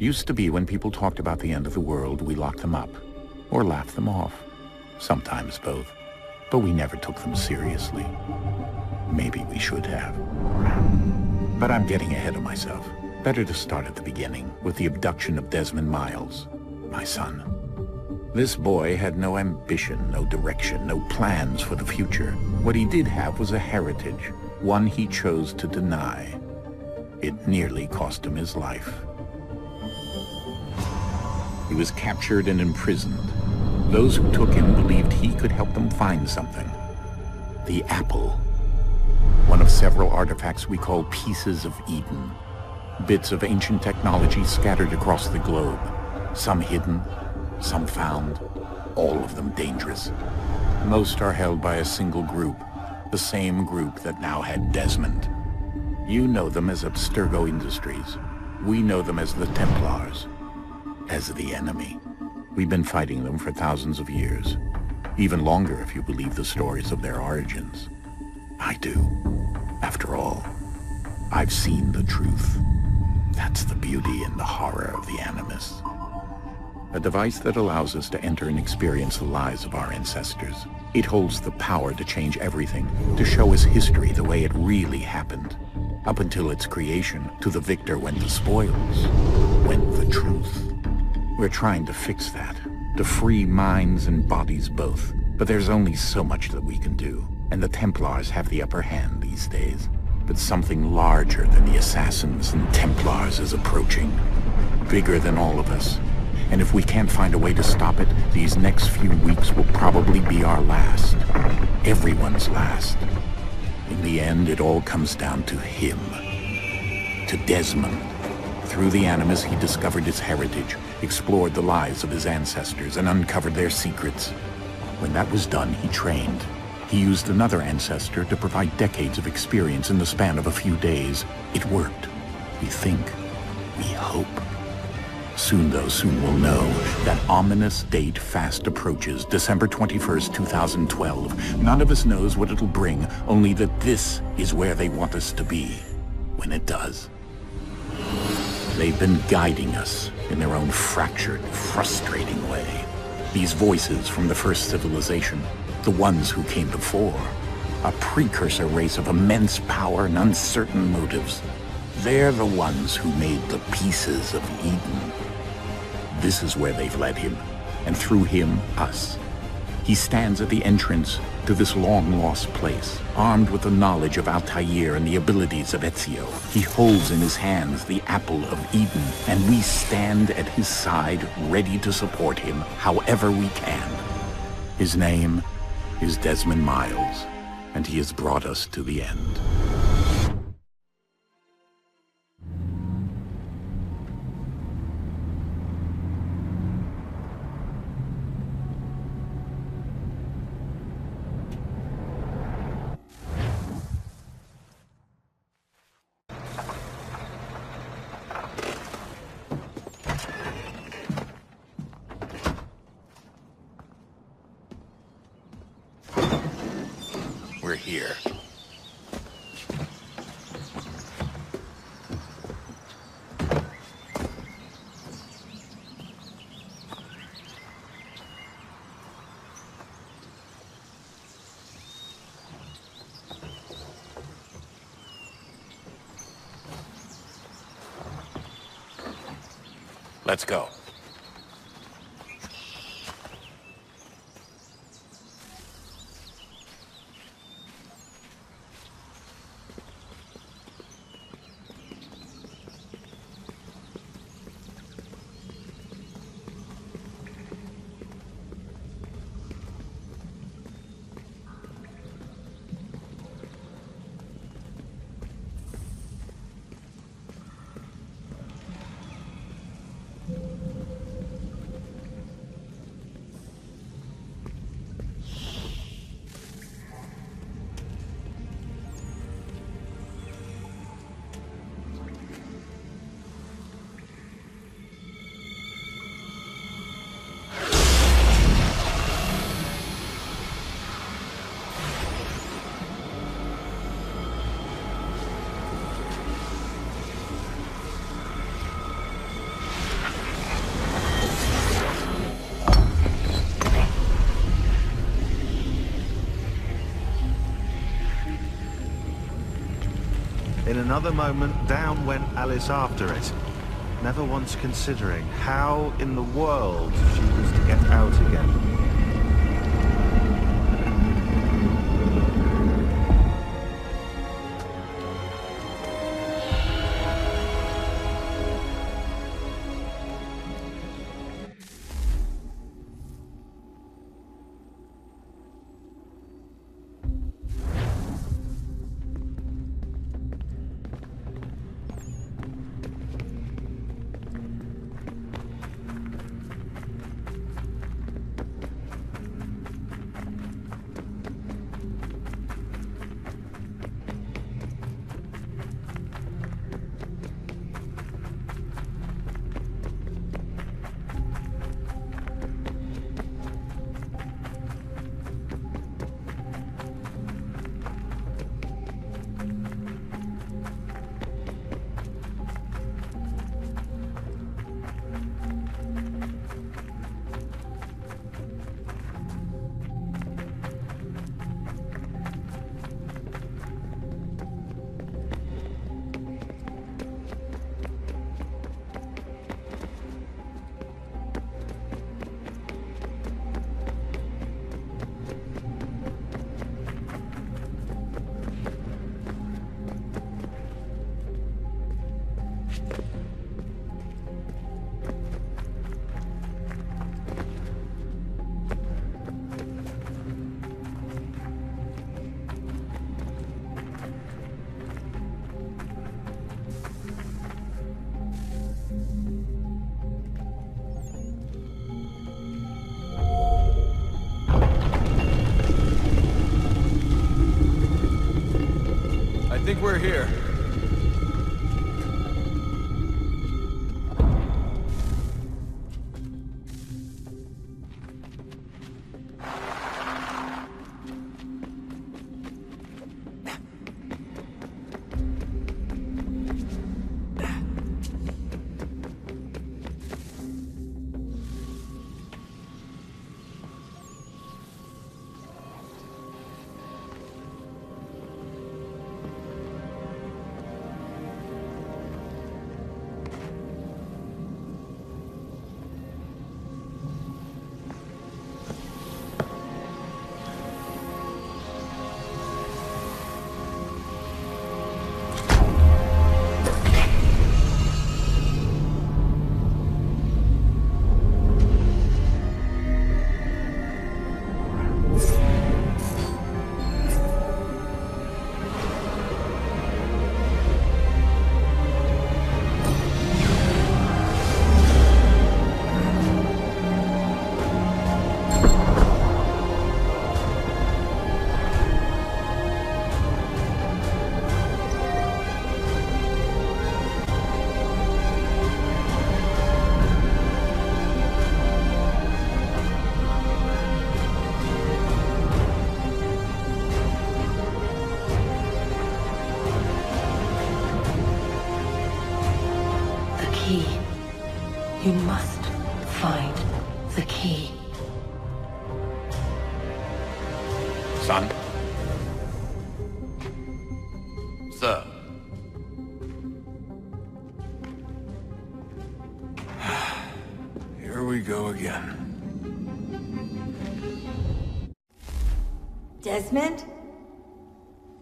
Used to be when people talked about the end of the world, we locked them up. Or laughed them off. Sometimes both. But we never took them seriously. Maybe we should have. But I'm getting ahead of myself. Better to start at the beginning, with the abduction of Desmond Miles, my son. This boy had no ambition, no direction, no plans for the future. What he did have was a heritage, one he chose to deny. It nearly cost him his life. He was captured and imprisoned. Those who took him believed he could help them find something. The apple. One of several artifacts we call pieces of Eden. Bits of ancient technology scattered across the globe. Some hidden, some found, all of them dangerous. Most are held by a single group, the same group that now had Desmond. You know them as Abstergo Industries. We know them as the Templars. As the enemy. We've been fighting them for thousands of years. Even longer if you believe the stories of their origins. I do. After all, I've seen the truth. That's the beauty and the horror of the Animus. A device that allows us to enter and experience the lives of our ancestors. It holds the power to change everything, to show us history the way it really happened. Up until its creation, to the victor went the spoils, went the truth. We're trying to fix that, to free minds and bodies both. But there's only so much that we can do, and the Templars have the upper hand these days. But something larger than the Assassins and Templars is approaching. Bigger than all of us. And if we can't find a way to stop it, these next few weeks will probably be our last. Everyone's last. In the end, it all comes down to him. To Desmond. Through the Animus, he discovered his heritage, explored the lives of his ancestors, and uncovered their secrets. When that was done, he trained. He used another ancestor to provide decades of experience in the span of a few days. It worked. We think. We hope. Soon, though, soon we'll know. That ominous date fast approaches, December 21st, 2012. None of us knows what it'll bring, only that this is where they want us to be. When it does. They've been guiding us in their own fractured, frustrating way. These voices from the first civilization, the ones who came before, a precursor race of immense power and uncertain motives. They're the ones who made the pieces of Eden. This is where they've led him, and through him, us. He stands at the entrance to this long-lost place, armed with the knowledge of Altair and the abilities of Ezio. He holds in his hands the apple of Eden, and we stand at his side, ready to support him however we can. His name is Desmond Miles, and he has brought us to the end. We're here. Let's go. In another moment, down went Alice after it, never once considering how in the world she was to get out again. I think we're here. You must find the key. Son? Sir. Here we go again. Desmond?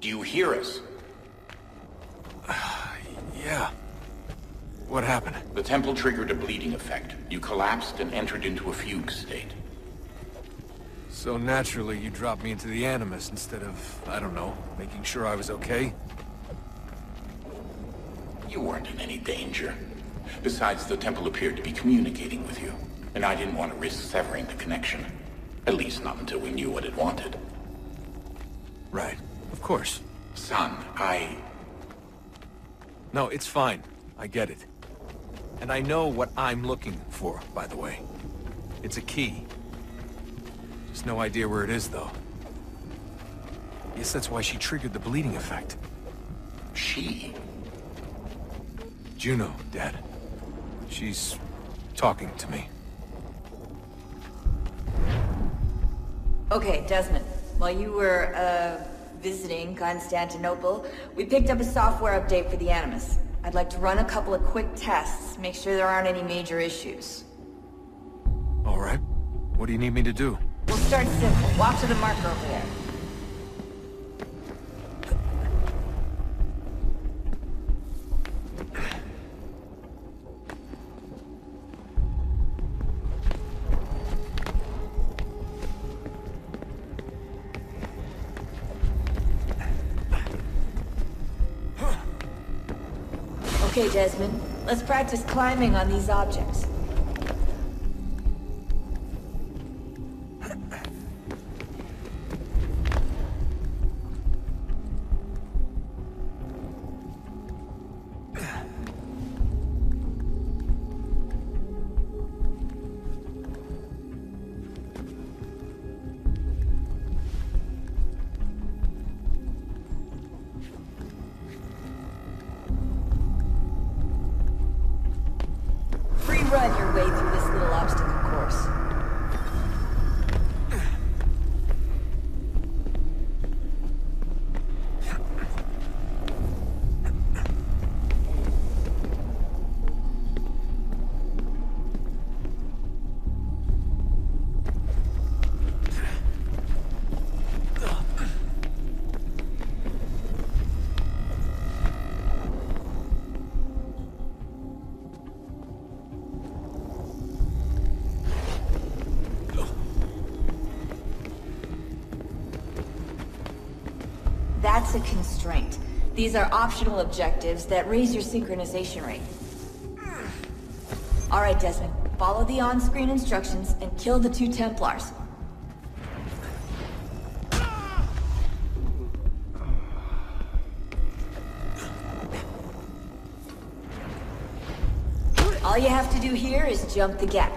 Do you hear us? Yeah. What happened? The temple triggered a bleeding effect. You collapsed and entered into a fugue state. So naturally, you dropped me into the Animus instead of, I don't know, making sure I was okay? You weren't in any danger. Besides, the temple appeared to be communicating with you, and I didn't want to risk severing the connection. At least not until we knew what it wanted. Right. Of course. Son, No, it's fine. I get it. And I know what I'm looking for, by the way. It's a key. Just no idea where it is, though. Guess that's why she triggered the bleeding effect. She? Juno, Dad. She's talking to me. Okay, Desmond. While you were, visiting Constantinople, we picked up a software update for the Animus. I'd like to run a couple of quick tests, make sure there aren't any major issues. All right. What do you need me to do? We'll start simple. Walk to the marker over there. Okay, Desmond. Let's practice climbing on these objects. Run your way through this little obstacle course. That's a constraint. These are optional objectives that raise your synchronization rate. All right, Desmond. Follow the on-screen instructions and kill the 2 Templars. All you have to do here is jump the gap.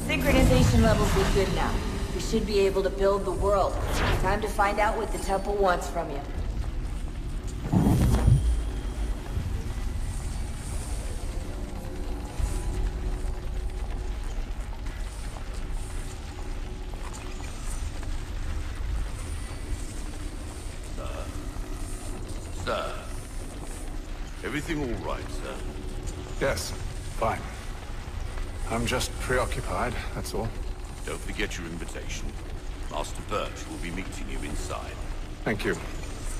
Synchronization levels look good now. We should be able to build the world. Time to find out what the temple wants from you. Sir. Everything all right, sir? Yes, fine. I'm just preoccupied, that's all. Don't forget your invitation. Master Birch will be meeting you inside. Thank you.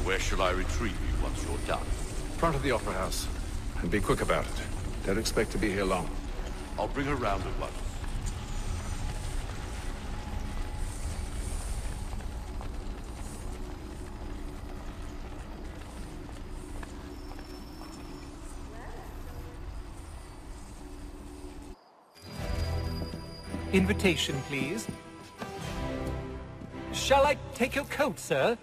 Where shall I retrieve you once you're done? Front of the Opera House. And be quick about it. Don't expect to be here long. I'll bring her round at once. Invitation, please. Shall I take your coat, sir?